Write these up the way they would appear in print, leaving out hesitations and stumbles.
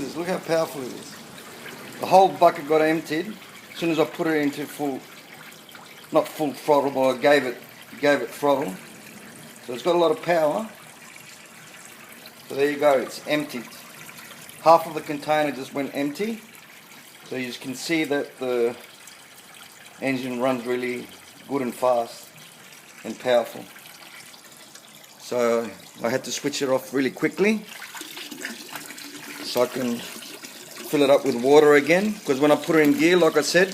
Jesus, look how powerful it is. The whole bucket got emptied as soon as I put it into full, not full throttle, but I gave it throttle. So it's got a lot of power. So there you go, it's emptied. Half of the container just went empty. So you can see that the engine runs really good and fast and powerful. So I had to switch it off really quickly so I can fill it up with water again, because when I put it in gear, like I said,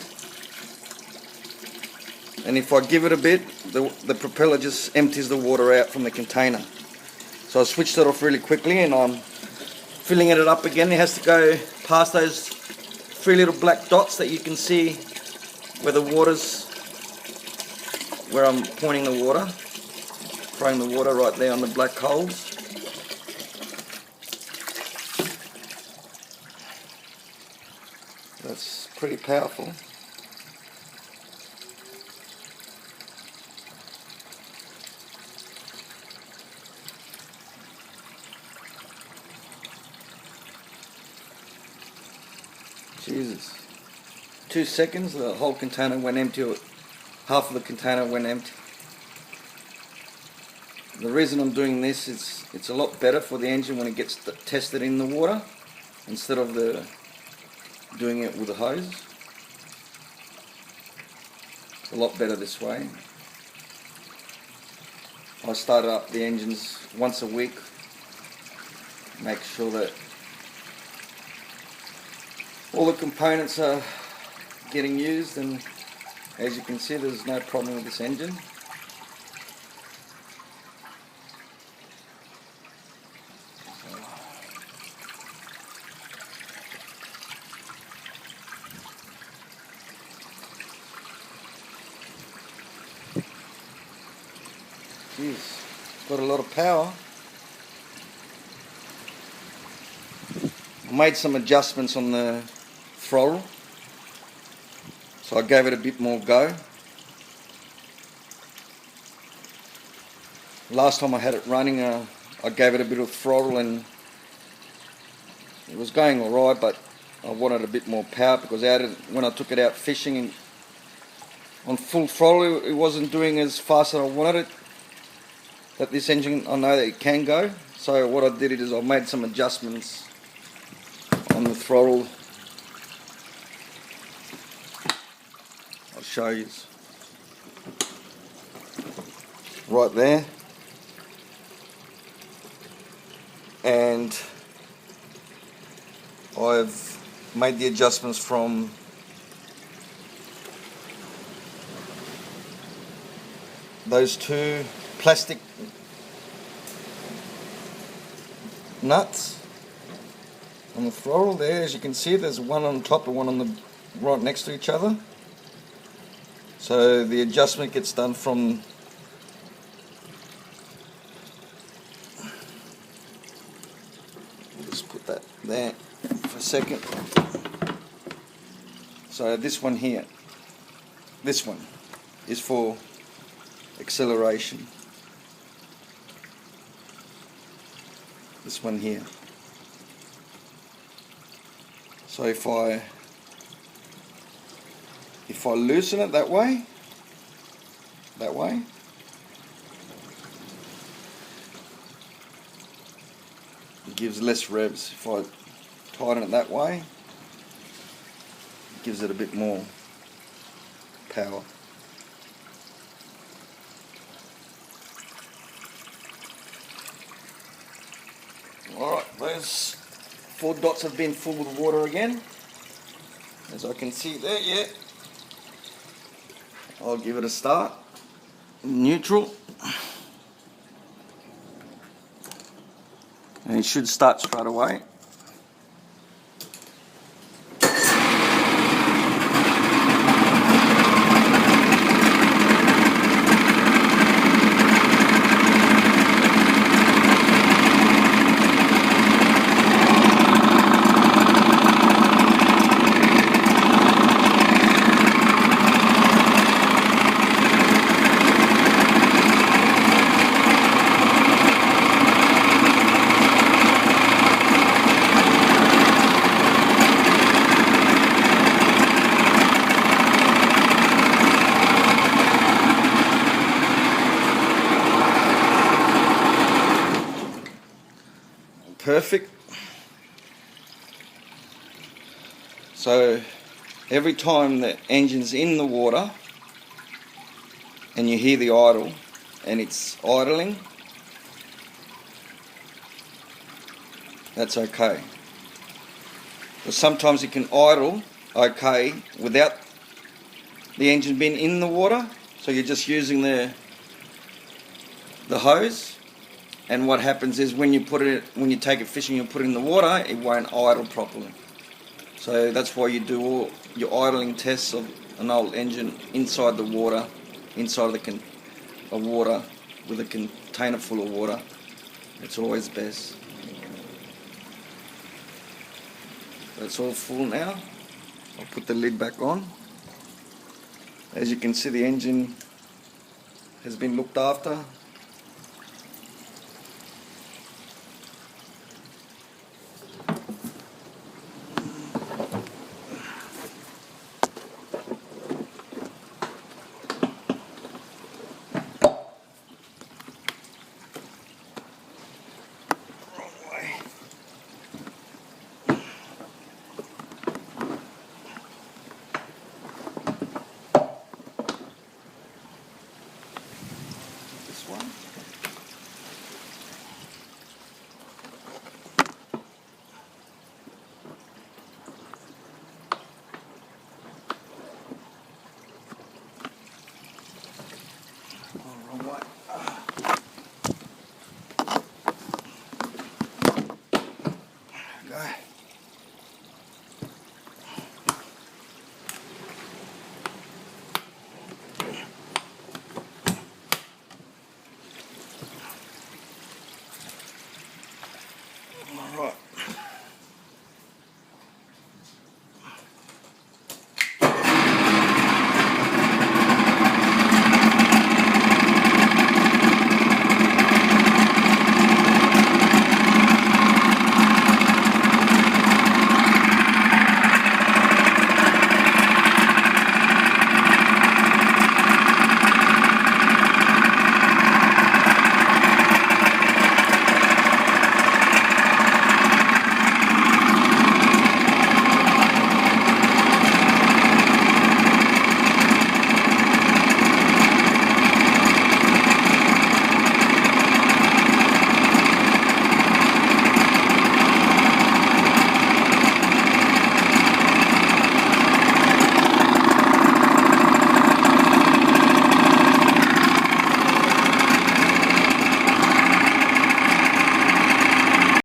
and if I give it a bit, the propeller just empties the water out from the container. So I switched it off really quickly and I'm filling it up again. It has to go past those 3 little black dots that you can see where the water's, where I'm pointing the water, throwing the water right there on the black holes. That's pretty powerful. Jesus. 2 seconds, the whole container went empty, or half of the container went empty. The reason I'm doing this is it's a lot better for the engine when it gets tested in the water, instead of doing it with a hose. It's a lot better this way. I start up the engines once a week, make sure that all the components are getting used, and as you can see, there's no problem with this engine. Jeez, got a lot of power. I made some adjustments on the throttle, so I gave it a bit more go. Last time I had it running, I gave it a bit of throttle and it was going alright, but I wanted a bit more power, because when I took it out fishing on full throttle, it wasn't doing as fast as I wanted it. That this engine, I know that it can go, so what I did is I made some adjustments on the throttle. I'll show you right there, and I've made the adjustments from those 2 plastic nuts on the throttle there. As you can see, there's one on top and one on the right next to each other. So the adjustment gets done from just put that there for a second. So this one here, this one is for acceleration. This one here. So if I loosen it that way, it gives less revs. If I tighten it that way, it gives it a bit more power. Alright, those 4 dots have been full with water again, as I can see there. Yeah, I'll give it a start. Neutral, and it should start straight away. perfect. So every time the engine's in the water and you hear the idle and it's idling, that's okay. But sometimes it can idle okay without the engine being in the water, so you're just using the hose, and what happens is when you take it fishing and put it in the water, it won't idle properly. So that's why you do all your idling tests of an old engine inside the water, inside of water with a container full of water. It's always best. That's all full now. I'll put the lid back on. As you can see, the engine has been looked after.